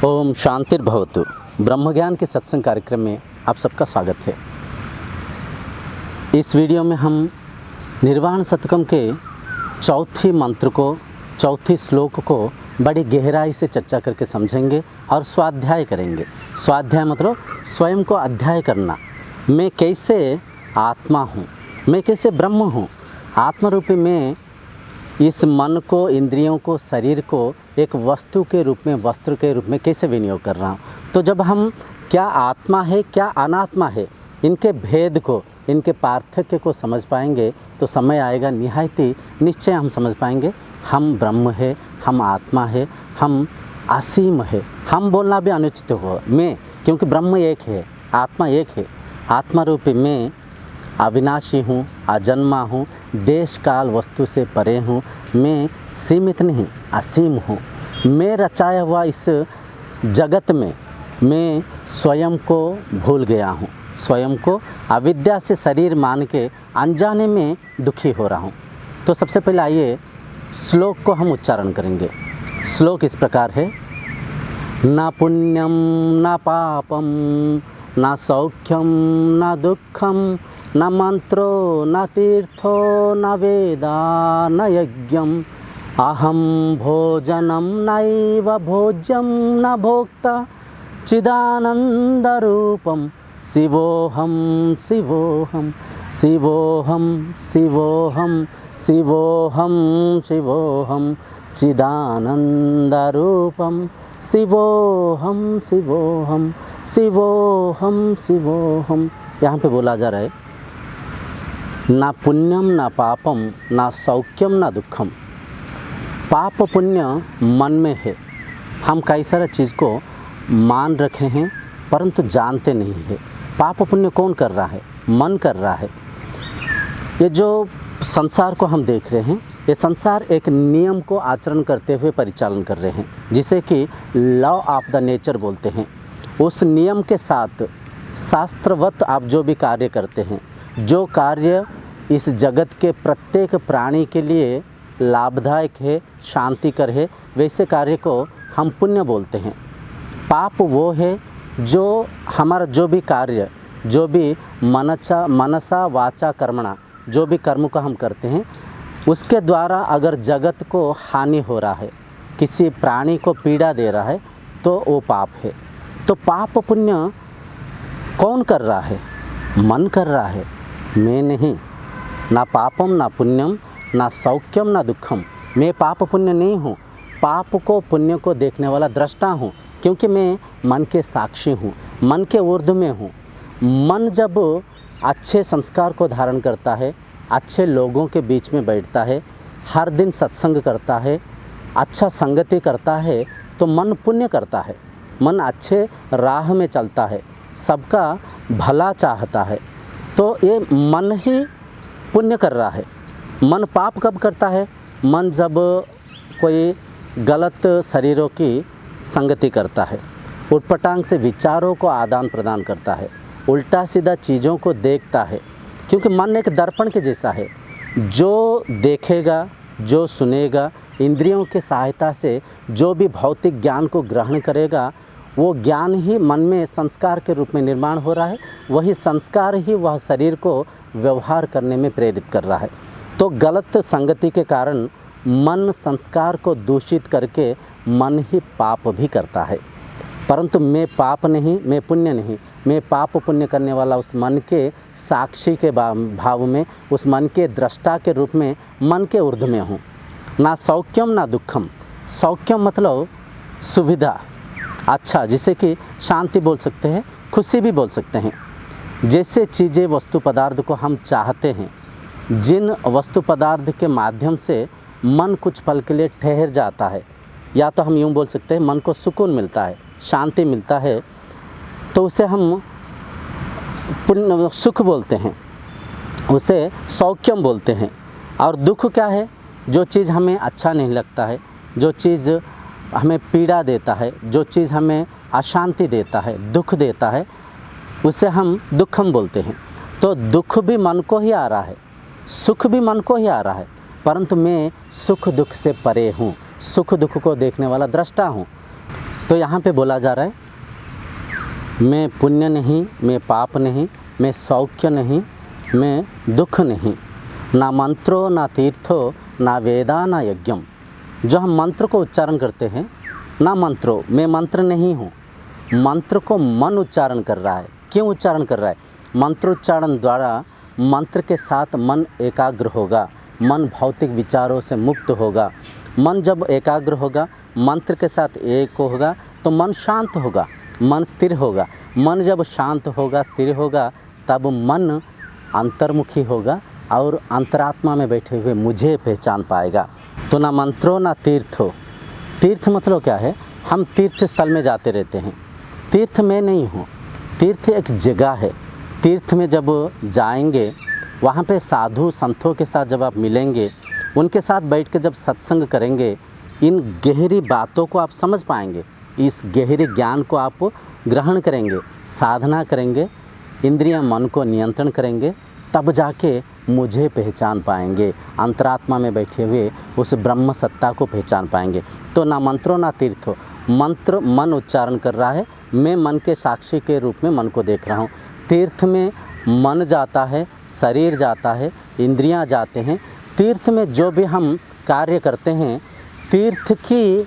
ओम शांतिर्भवतु। ब्रह्म ज्ञान के सत्संग कार्यक्रम में आप सबका स्वागत है। इस वीडियो में हम निर्वाण शतकम के चौथी श्लोक को बड़ी गहराई से चर्चा करके समझेंगे और स्वाध्याय करेंगे। स्वाध्याय मतलब स्वयं को अध्याय करना। मैं कैसे आत्मा हूँ, मैं कैसे ब्रह्म हूँ, आत्मरूपी मैं इस मन को, इंद्रियों को, शरीर को एक वस्तु के रूप में, वस्त्र के रूप में कैसे विनियोग कर रहा हूँ। तो जब हम क्या आत्मा है, क्या अनात्मा है, इनके भेद को, इनके पार्थक्य को समझ पाएंगे तो समय आएगा निहायती निश्चय हम समझ पाएंगे हम ब्रह्म है, हम आत्मा है, हम असीम है। हम बोलना भी अनुचित हो मैं, क्योंकि ब्रह्म एक है, आत्मा एक है। आत्मा रूपी मैं अविनाशी हूँ, अजन्मा हूँ, देश काल वस्तु से परे हूँ। मैं सीमित नहीं, असीम हूँ। मैं रचाया हुआ इस जगत में मैं स्वयं को भूल गया हूँ। स्वयं को अविद्या से शरीर मान के अनजाने में दुखी हो रहा हूँ। तो सबसे पहले आइए श्लोक को हम उच्चारण करेंगे। श्लोक इस प्रकार है। न पुण्यम न पापम न सौख्यम न दुःखम न मंत्रो न तीर्थो न वेदा न यज्ञम अहम भोजनम नैव भोज्यम न भोक्ता चिदानंदरूपम शिवोहम शिवोहम शिवोहम शिवोहम शिवोहम शिवोहम चिदानंदरूपम शिवोहम शिवोहम शिवोहम शिवोहम। यहाँ पे बोला जा रहा है ना पुण्यम ना पापम ना सौख्यम ना दुखम। पाप पुण्य मन में है। हम कई सारा चीज़ को मान रखे हैं परंतु जानते नहीं है। पाप पुण्य कौन कर रहा है? मन कर रहा है। ये जो संसार को हम देख रहे हैं, ये संसार एक नियम को आचरण करते हुए परिचालन कर रहे हैं, जिसे कि लॉ ऑफ द नेचर बोलते हैं। उस नियम के साथ शास्त्रवत आप जो भी कार्य करते हैं, जो कार्य इस जगत के प्रत्येक प्राणी के लिए लाभदायक है, शांतिकर है, वैसे कार्य को हम पुण्य बोलते हैं। पाप वो है जो हमारा जो भी कार्य, जो भी मनसा वाचा कर्मणा, जो भी कर्म को हम करते हैं, उसके द्वारा अगर जगत को हानि हो रहा है, किसी प्राणी को पीड़ा दे रहा है, तो वो पाप है। तो पाप पुण्य कौन कर रहा है? मन कर रहा है, मैं नहीं। ना पापम ना पुण्यम ना सौख्यम ना दुखम। मैं पाप पुण्य नहीं हूँ, पाप को पुण्य को देखने वाला दृष्टा हूँ, क्योंकि मैं मन के साक्षी हूँ, मन के ऊर्ध्व में हूँ। मन जब अच्छे संस्कार को धारण करता है, अच्छे लोगों के बीच में बैठता है, हर दिन सत्संग करता है, अच्छा संगति करता है, तो मन पुण्य करता है। मन अच्छे राह में चलता है, सबका भला चाहता है, तो ये मन ही पुण्य कर रहा है। मन पाप कब करता है? मन जब कोई गलत शरीरों की संगति करता है, उटपटांग से विचारों को आदान प्रदान करता है, उल्टा सीधा चीज़ों को देखता है, क्योंकि मन एक दर्पण के जैसा है। जो देखेगा, जो सुनेगा, इंद्रियों की सहायता से जो भी भौतिक ज्ञान को ग्रहण करेगा, वो ज्ञान ही मन में संस्कार के रूप में निर्माण हो रहा है। वही संस्कार ही वह शरीर को व्यवहार करने में प्रेरित कर रहा है। तो गलत संगति के कारण मन संस्कार को दूषित करके मन ही पाप भी करता है। परंतु मैं पाप नहीं, मैं पुण्य नहीं, मैं पाप पुण्य करने वाला उस मन के साक्षी के भाव में, उस मन के दृष्टा के रूप में, मन के ऊर्ध्व में हूँ। ना सौख्यम ना दुखम। सौख्यम मतलब सुविधा, अच्छा, जिसे कि शांति बोल सकते हैं, खुशी भी बोल सकते हैं। जैसे चीज़ें, वस्तु पदार्थ को हम चाहते हैं, जिन वस्तु पदार्थ के माध्यम से मन कुछ पल के लिए ठहर जाता है, या तो हम यूँ बोल सकते हैं मन को सुकून मिलता है, शांति मिलता है, तो उसे हम पुण्य सुख बोलते हैं, उसे सौख्यम बोलते हैं। और दुख क्या है? जो चीज़ हमें अच्छा नहीं लगता है, जो चीज़ हमें पीड़ा देता है, जो चीज़ हमें अशांति देता है, दुख देता है, उसे हम दुखम बोलते हैं। तो दुख भी मन को ही आ रहा है, सुख भी मन को ही आ रहा है, परंतु मैं सुख दुख से परे हूँ, सुख दुख को देखने वाला दृष्टा हूँ। तो यहाँ पे बोला जा रहा है, मैं पुण्य नहीं, मैं पाप नहीं, मैं सौख्य नहीं, मैं दुख नहीं, ना मंत्रो ना तीर्थो ना वेदा ना यज्ञम। जो हम मंत्र को उच्चारण करते हैं, ना मंत्रो, मैं मंत्र नहीं हूँ, मंत्र को मन उच्चारण कर रहा है। क्यों उच्चारण कर रहा है? मंत्रोच्चारण द्वारा मंत्र के साथ मन एकाग्र होगा, मन भौतिक विचारों से मुक्त होगा। मन जब एकाग्र होगा, मंत्र के साथ एक होगा, तो मन शांत होगा, मन स्थिर होगा। मन जब शांत होगा, स्थिर होगा, तब मन अंतर्मुखी होगा और अंतरात्मा में बैठे हुए मुझे पहचान पाएगा। तो ना मंत्रो ना तीर्थो। तीर्थ मतलब क्या है? हम तीर्थ स्थल में जाते रहते हैं। तीर्थ में नहीं हूँ, तीर्थ एक जगह है। तीर्थ में जब जाएंगे, वहाँ पे साधु संतों के साथ जब आप मिलेंगे, उनके साथ बैठ के जब सत्संग करेंगे, इन गहरी बातों को आप समझ पाएंगे, इस गहरे ज्ञान को आप ग्रहण करेंगे, साधना करेंगे, इंद्रियां मन को नियंत्रण करेंगे, तब जाके मुझे पहचान पाएंगे, अंतरात्मा में बैठे हुए उस ब्रह्म सत्ता को पहचान पाएंगे। तो ना मंत्रो ना तीर्थो। मंत्र मन उच्चारण कर रहा है, मैं मन के साक्षी के रूप में मन को देख रहा हूँ। तीर्थ में मन जाता है, शरीर जाता है, इंद्रियां जाते हैं। तीर्थ में जो भी हम कार्य करते हैं, तीर्थ की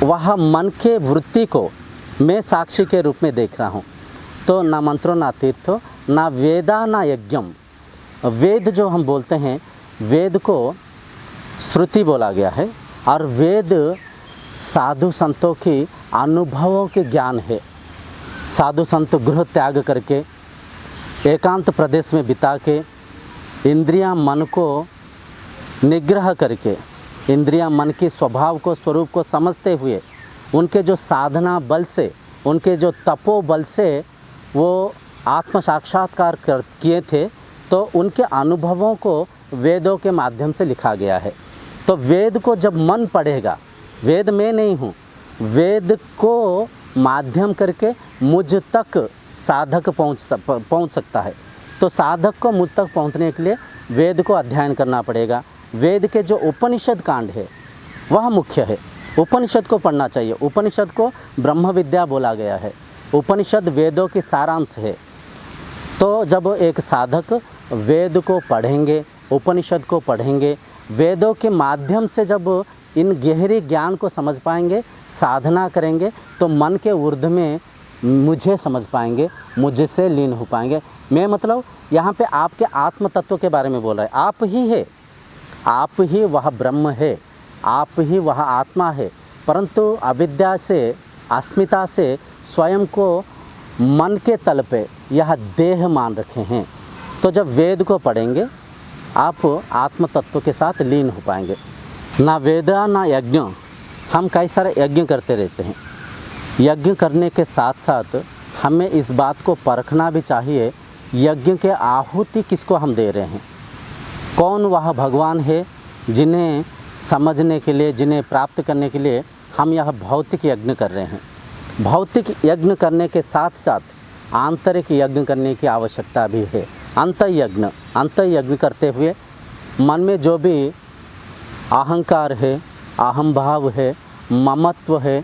वह मन के वृत्ति को मैं साक्षी के रूप में देख रहा हूँ। तो ना मंत्रो ना तीर्थो ना वेदा ना यज्ञम। वेद जो हम बोलते हैं, वेद को श्रुति बोला गया है, और वेद साधु संतों की अनुभवों के ज्ञान है। साधु संत गृह त्याग करके एकांत प्रदेश में बिता के इंद्रियां मन को निग्रह करके, इंद्रियां मन के स्वभाव को, स्वरूप को समझते हुए, उनके जो साधना बल से, उनके जो तपो बल से वो आत्म साक्षात्कार किए थे, तो उनके अनुभवों को वेदों के माध्यम से लिखा गया है। तो वेद को जब मन पढ़ेगा, वेद में नहीं हूँ, वेद को माध्यम करके मुझ तक साधक पहुँच सकता है। तो साधक को मुझ तक पहुँचने के लिए वेद को अध्ययन करना पड़ेगा। वेद के जो उपनिषद कांड है वह मुख्य है, उपनिषद को पढ़ना चाहिए। उपनिषद को ब्रह्म विद्या बोला गया है, उपनिषद वेदों की सारांश है। तो जब एक साधक वेद को पढ़ेंगे, उपनिषद को पढ़ेंगे, वेदों के माध्यम से जब इन गहरे ज्ञान को समझ पाएंगे, साधना करेंगे, तो मन के ऊर्ध्व में मुझे समझ पाएंगे, मुझसे लीन हो पाएंगे। मैं मतलब यहाँ पे आपके आत्म तत्व के बारे में बोल रहा है। आप ही है, आप ही वह ब्रह्म है, आप ही वह आत्मा है, परंतु अविद्या से, अस्मिता से स्वयं को मन के तल पे यह देह मान रखे हैं। तो जब वेद को पढ़ेंगे, आप आत्म तत्व के साथ लीन हो पाएंगे। ना वेदा ना यज्ञ। हम कई सारे यज्ञ करते रहते हैं। यज्ञ करने के साथ साथ हमें इस बात को परखना भी चाहिए, यज्ञ के आहुति किसको हम दे रहे हैं, कौन वह भगवान है जिन्हें समझने के लिए, जिन्हें प्राप्त करने के लिए हम यह भौतिक यज्ञ कर रहे हैं। भौतिक यज्ञ करने के साथ साथ आंतरिक यज्ञ करने की आवश्यकता भी है। अंतर्यज्ञ करते हुए मन में जो भी अहंकार है, अहम भाव है, ममत्व है,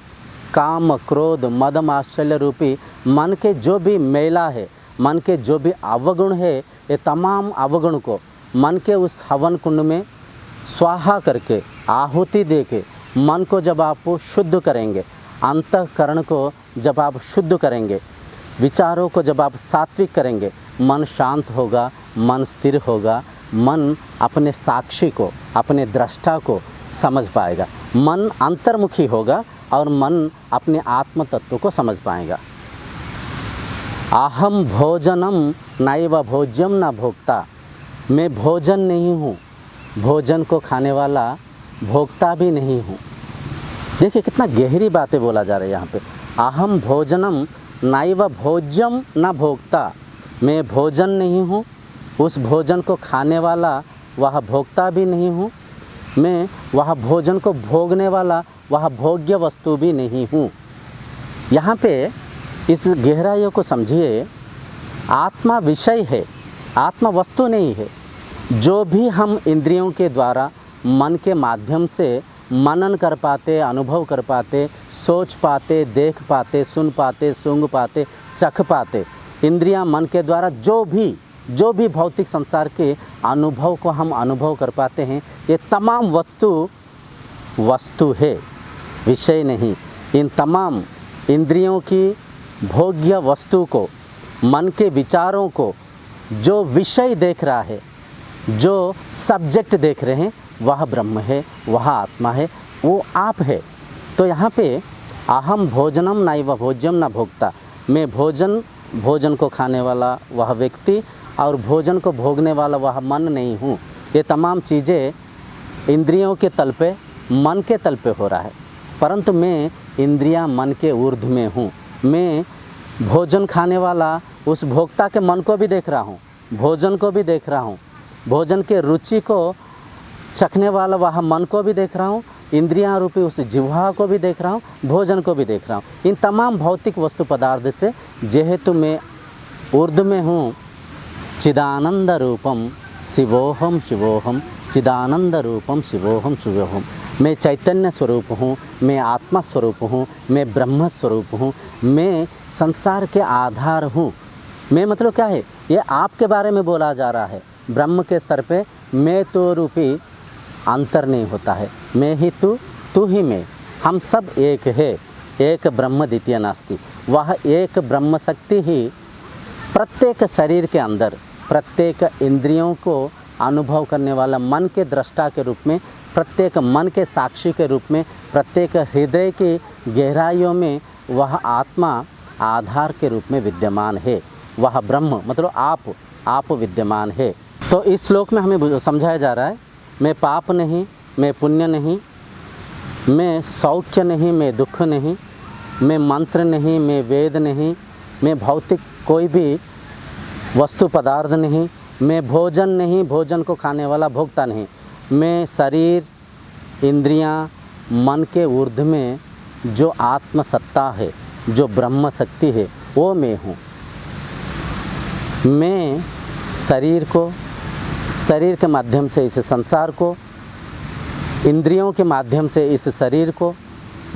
काम क्रोध मद आश्चर्य रूपी मन के जो भी मैला है, मन के जो भी अवगुण है, ये तमाम अवगुण को मन के उस हवन कुंड में स्वाहा करके, आहुति दे के मन को जब आप शुद्ध करेंगे, अंतःकरण को जब आप शुद्ध करेंगे, विचारों को जब आप सात्विक करेंगे, मन शांत होगा, मन स्थिर होगा, मन अपने साक्षी को, अपने दृष्टा को समझ पाएगा, मन अंतर्मुखी होगा और मन अपने आत्म तत्व को समझ पाएगा। अहम भोजनम नैव भोज्यम न भोक्ता। मैं भोजन नहीं हूँ, भोजन को खाने वाला भोक्ता भी नहीं हूँ। देखिए कितना गहरी बातें बोला जा रहा है यहाँ पे। अहम भोजनम नैव भोज्यम न भोक्ता। मैं भोजन नहीं हूँ, उस भोजन को खाने वाला वह भोक्ता भी नहीं हूँ, मैं वह भोजन को भोगने वाला वह भोग्य वस्तु भी नहीं हूँ। यहाँ पे इस गहराइयों को समझिए। आत्मा विषय है, आत्मा वस्तु नहीं है। जो भी हम इंद्रियों के द्वारा, मन के माध्यम से मनन कर पाते, अनुभव कर पाते, सोच पाते, देख पाते, सुन पाते, सूंघ पाते, चख पाते। इंद्रियां मन के द्वारा जो भी भौतिक संसार के अनुभव को हम अनुभव कर पाते हैं, ये तमाम वस्तु है, विषय नहीं। इन तमाम इंद्रियों की भोग्य वस्तु को, मन के विचारों को जो विषय देख रहा है, जो सब्जेक्ट देख रहे हैं, वह ब्रह्म है, वह आत्मा है, वो आप है। तो यहाँ पे अहम भोजनम नैव भोज्यम न भोक्ता, मैं भोजन को खाने वाला वह व्यक्ति और भोजन को भोगने वाला वह मन नहीं हूँ। ये तमाम चीज़ें इंद्रियों के तल पे, मन के तल पे हो रहा है, परंतु मैं इंद्रियां मन के ऊर्ध्व में हूँ। मैं भोजन खाने वाला उस भोक्ता के मन को भी देख रहा हूँ, भोजन को भी देख रहा हूँ, भोजन के रुचि को चखने वाला वह मन को भी देख रहा हूँ, इंद्रियां रूपी उस जिह्वा को भी देख रहा हूँ, भोजन को भी देख रहा हूँ। इन तमाम भौतिक वस्तु पदार्थ से जेहेतु मैं ऊर्ध्व में हूँ, चिदानंद रूपम शिवोहम शिवोहम, चिदानंद रूपम शिवोहम शिवोहम, मैं चैतन्य स्वरूप हूँ, मैं आत्मा स्वरूप हूँ, मैं ब्रह्म स्वरूप हूँ, मैं संसार के आधार हूँ। मैं मतलब क्या है, ये आपके बारे में बोला जा रहा है। ब्रह्म के स्तर पे मैं तो रूपी अंतर नहीं होता है, मैं ही तू ही मैं, हम सब एक है, एक ब्रह्म द्वितीय नास्ति। वह एक ब्रह्म शक्ति ही प्रत्येक शरीर के अंदर, प्रत्येक इंद्रियों को अनुभव करने वाला मन के दृष्टा के रूप में, प्रत्येक मन के साक्षी के रूप में, प्रत्येक हृदय की गहराइयों में वह आत्मा आधार के रूप में विद्यमान है। वह ब्रह्म मतलब आप विद्यमान है। तो इस श्लोक में हमें समझाया जा रहा है, मैं पाप नहीं, मैं पुण्य नहीं, मैं सौख्य नहीं, मैं दुख नहीं, मैं मंत्र नहीं, मैं वेद नहीं, मैं भौतिक कोई भी वस्तु पदार्थ नहीं, मैं भोजन नहीं, भोजन को खाने वाला भोक्ता नहीं, मैं शरीर, इंद्रियां, मन के ऊर्ध्व में जो आत्मसत्ता है, जो ब्रह्म शक्ति है, वो मैं हूँ। मैं शरीर के माध्यम से इस संसार को, इंद्रियों के माध्यम से इस शरीर को,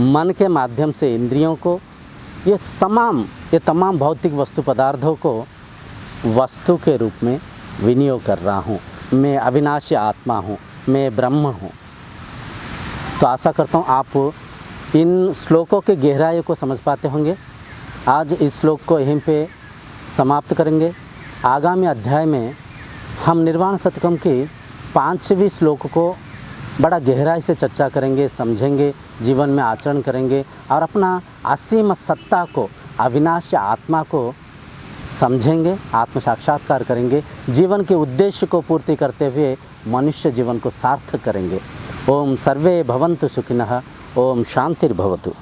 मन के माध्यम से इंद्रियों को, ये तमाम भौतिक वस्तु पदार्थों को वस्तु के रूप में विनियोग कर रहा हूँ। मैं अविनाशी आत्मा हूँ, मैं ब्रह्म हूँ। तो आशा करता हूँ आप इन श्लोकों के गहराई को समझ पाते होंगे। आज इस श्लोक को यहीं पे समाप्त करेंगे। आगामी अध्याय में हम निर्वाण शतकम की 5वें श्लोक को बड़ा गहराई से चर्चा करेंगे, समझेंगे, जीवन में आचरण करेंगे और अपना असीम सत्ता को, अविनाशी आत्मा को समझेंगे, आत्म साक्षात्कार करेंगे, जीवन के उद्देश्य को पूर्ति करते हुए मनुष्य जीवन को सार्थक करेंगे। ओम सर्वे भवन्तु सुखिनः, ओम शांतिर्भवतु।